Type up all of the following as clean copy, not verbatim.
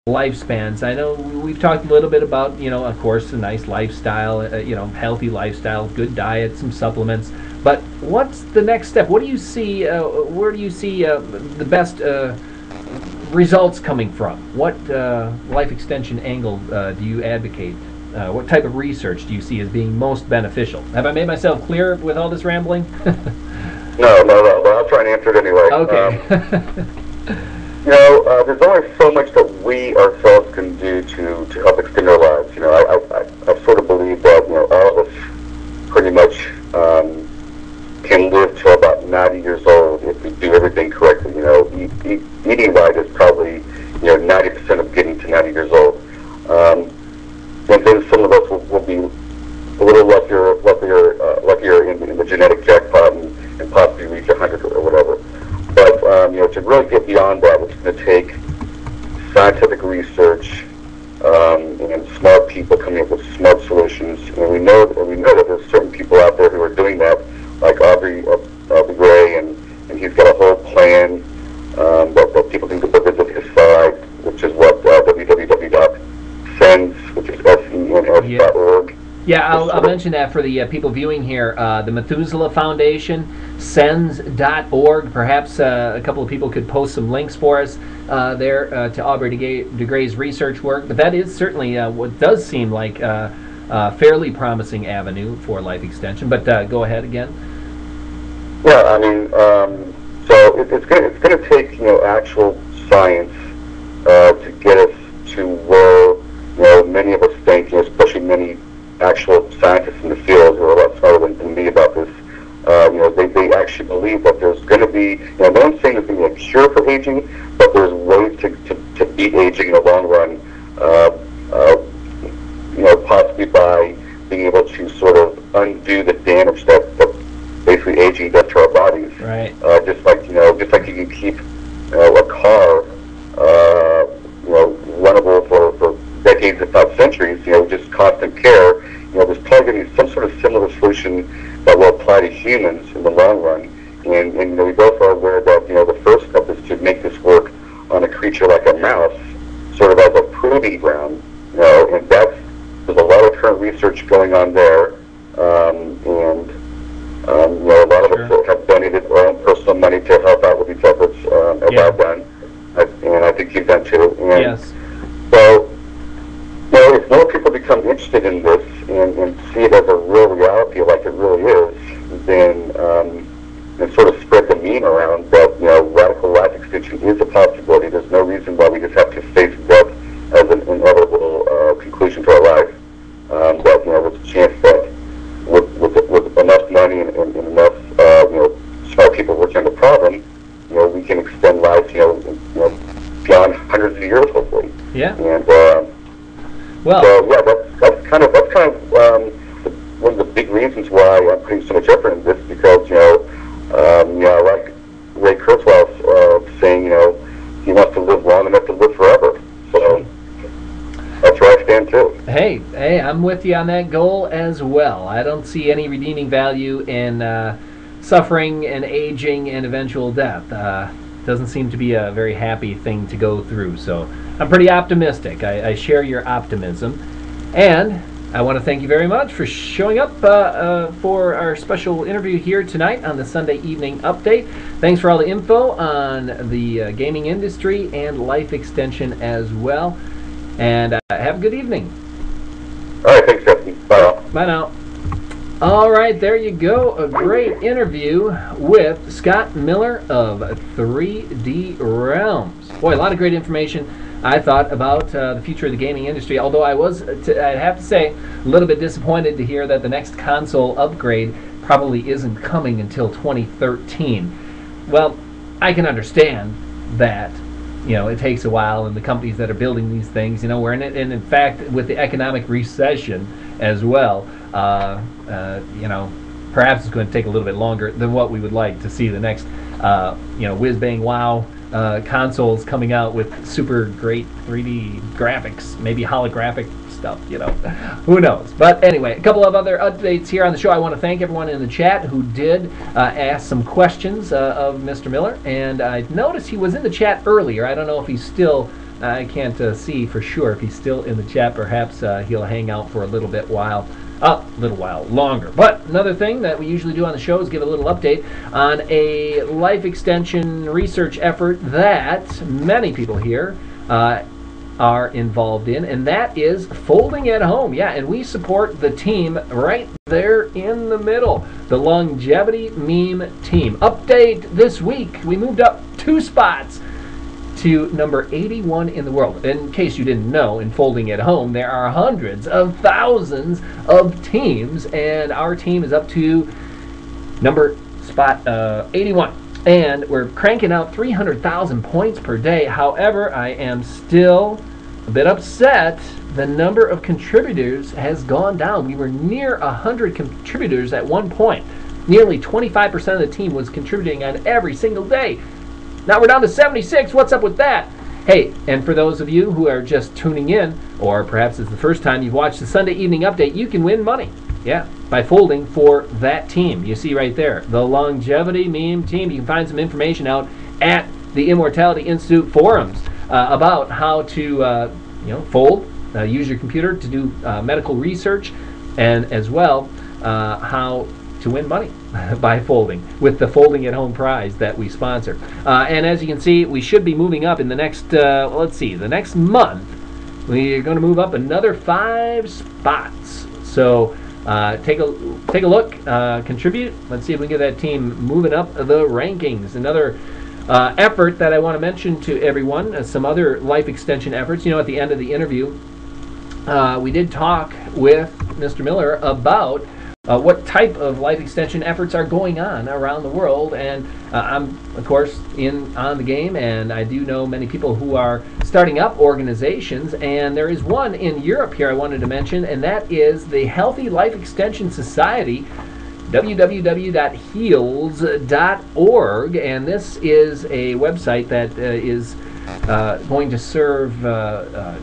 lifespans. I know we've talked a little bit about, of course, a nice lifestyle, healthy lifestyle, good diet, some supplements. But what's the next step? What do you see? Where do you see the best results coming from? What life extension angle do you advocate? What type of research do you see as being most beneficial? Have I made myself clear with all this rambling? No. But I'll try and answer it anyway. Okay. There's only so much that we ourselves can do to help extend our lives. I sort of believe that all of us pretty much can live till about 90 years old if we do everything correctly. Eating right is probably 90% of getting to 90 years old. And then some of us will be a little luckier in the genetic jackpot and possibly reach 100 or whatever. But to really get beyond that, it's going to take scientific research and smart people coming up with smart solutions. And we know that there's certain people out there who are doing that, like Aubrey Gray, and he's got a whole plan that people can go visit his site, which is www.sens, which is SENS.org. Yeah, I'll mention that for the people viewing here. The Methuselah Foundation, sens.org. Perhaps a couple of people could post some links for us there to Aubrey de Grey's research work. But that is certainly what does seem like a fairly promising avenue for life extension. But go ahead again. Yeah, I mean, so it's going to take actual science to get us to where many of us think, especially many actual scientists in the field who are a lot smarter than me about this. They actually believe that there's going to be, no one's saying there's going to be a cure for aging, but there's ways to beat aging in the long run, possibly by being able to sort of undo the damage that basically aging does to our bodies. Right. Just like you can keep a car, runnable for decades, if not centuries, just constant care. There's probably going to be some sort of similar solution that will apply to humans in the long run. And we both are aware that, the first step is to make this work on a creature like a mouse, sort of as a proving ground, and there's a lot of current research going on there. A lot of us have donated our own personal money to help out with these efforts, as I've done, and I think you've done too. And yes. So, if more people become interested in this and see it as a real reality like it really is, then and sort of spread the meme around that radical life extension is a possibility. There's no reason why we just have to face death as an inevitable conclusion to our life. That there's a chance that with enough money and enough smart people working on the problem, we can extend life beyond hundreds of years hopefully. Yeah. And well. So yeah, that's kind of one of the big reasons why I'm putting so much effort in this, because like Ray Kurzweil's saying, he wants to live long enough to live forever. So that's where I stand too. Hey, I'm with you on that goal as well. I don't see any redeeming value in suffering and aging and eventual death. Doesn't seem to be a very happy thing to go through. So I'm pretty optimistic. I share your optimism. And I want to thank you very much for showing up for our special interview here tonight on the Sunday Evening Update. Thanks for all the info on the gaming industry and life extension as well. And have a good evening. All right, thanks, Justin. Bye now. Bye now. All right, there you go. A great interview with Scott Miller of 3D Realms. Boy, a lot of great information, I thought, about the future of the gaming industry, although I have to say, a little bit disappointed to hear that the next console upgrade probably isn't coming until 2013. Well, I can understand that, it takes a while, and the companies that are building these things, we're in it, and in fact, with the economic recession as well, perhaps it's going to take a little bit longer than what we would like to see the next, whiz-bang wow consoles coming out with super great 3D graphics, maybe holographic stuff, who knows. But anyway, a couple of other updates here on the show. I want to thank everyone in the chat who did ask some questions of Mr. Miller, and I noticed he was in the chat earlier. I don't know if he's still I can't see for sure if he's still in the chat. Perhaps he'll hang out for a little while longer. But another thing that we usually do on the show is give a little update on a life extension research effort that many people here are involved in, and that is Folding at Home. Yeah, and we support the team right there in the middle, the Longevity Meme Team. Update this week, we moved up 2 spots to number 81 in the world. In case you didn't know, in Folding at Home, there are hundreds of thousands of teams, and our team is up to spot 81. And we're cranking out 300,000 points per day. However, I am still a bit upset. The number of contributors has gone down. We were near 100 contributors at one point. Nearly 25% of the team was contributing on every single day. Now we're down to 76. What's up with that? Hey, and for those of you who are just tuning in, or perhaps it's the first time you've watched the Sunday Evening Update, you can win money. Yeah, by folding for that team. You see right there, the Longevity Meme Team. You can find some information out at the Immortality Institute forums about how to fold, use your computer to do medical research, and as well how to win money by folding with the Folding at Home prize that we sponsor. And as you can see, we should be moving up in the next, the next month. We're going to move up another 5 spots. So take a look, contribute. Let's see if we can get that team moving up the rankings. Another effort that I want to mention to everyone, some other life extension efforts. At the end of the interview, we did talk with Mr. Miller about what type of life extension efforts are going on around the world, and I'm of course on the game, and I do know many people who are starting up organizations, and there is one in Europe here I wanted to mention, and that is the Healthy Life Extension Society, www.heals.org, and this is a website that is going to serve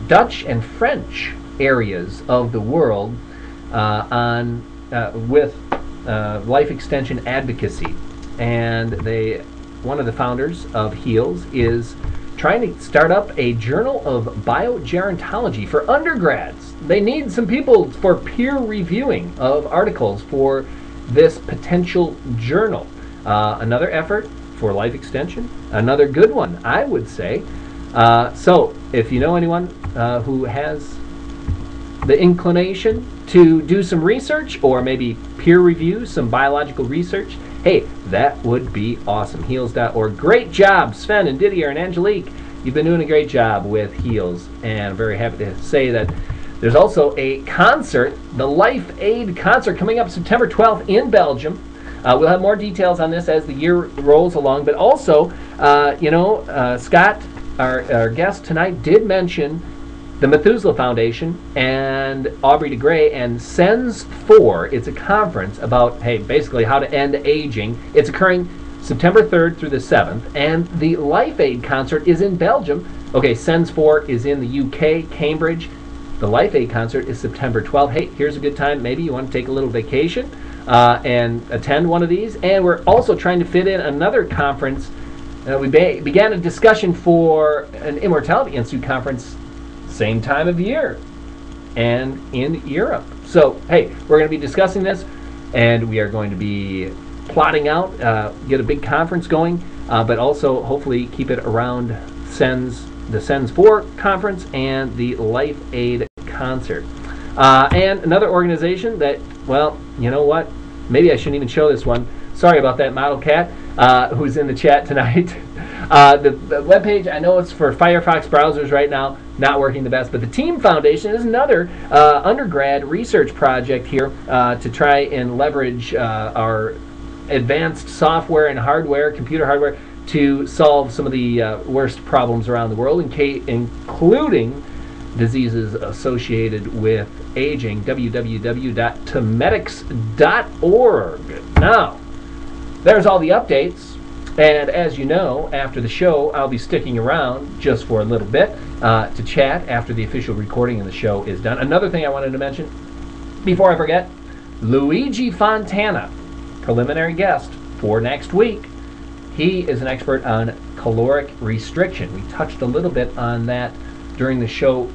Dutch and French areas of the world with life extension advocacy. And one of the founders of HEALS is trying to start up a journal of biogerontology for undergrads. They need some people for peer reviewing of articles for this potential journal. Another effort for life extension, another good one, I would say. So if you know anyone who has the inclination to do some research or maybe peer review some biological research, hey, that would be awesome. Heals.org. Great job, Sven and Didier and Angelique. You've been doing a great job with HEALS, and I'm very happy to say that there's also a concert, the Life Aid concert, coming up September 12th in Belgium. We'll have more details on this as the year rolls along, but also, Scott, our guest tonight, did mention the Methuselah Foundation and Aubrey de Grey and SENS 4. It's a conference about, basically how to end aging. It's occurring September 3rd through the 7th, and the Life Aid concert is in Belgium. Okay, SENS 4 is in the UK, Cambridge. The Life Aid concert is September 12th. Hey, here's a good time. Maybe you want to take a little vacation and attend one of these. And we're also trying to fit in another conference. We began a discussion for an Immortality Institute conference same time of year and in Europe. So, hey, we're going to be discussing this, and we are going to be plotting out, get a big conference going, but also hopefully keep it around the SENS 4 conference and the Life Aid concert. And another organization that, well, you know what? Maybe I shouldn't even show this one. Sorry about that, Model Cat, who's in the chat tonight. The webpage, I know it's for Firefox browsers right now, not working the best, but the Team Foundation is another undergrad research project here to try and leverage our advanced software and hardware, computer hardware, to solve some of the worst problems around the world, including diseases associated with aging. www.temetics.org. Now, there's all the updates. And as you know, after the show, I'll be sticking around just for a little bit to chat after the official recording of the show is done. Another thing I wanted to mention, before I forget, Luigi Fontana, preliminary guest for next week. He is an expert on caloric restriction. We touched a little bit on that during the show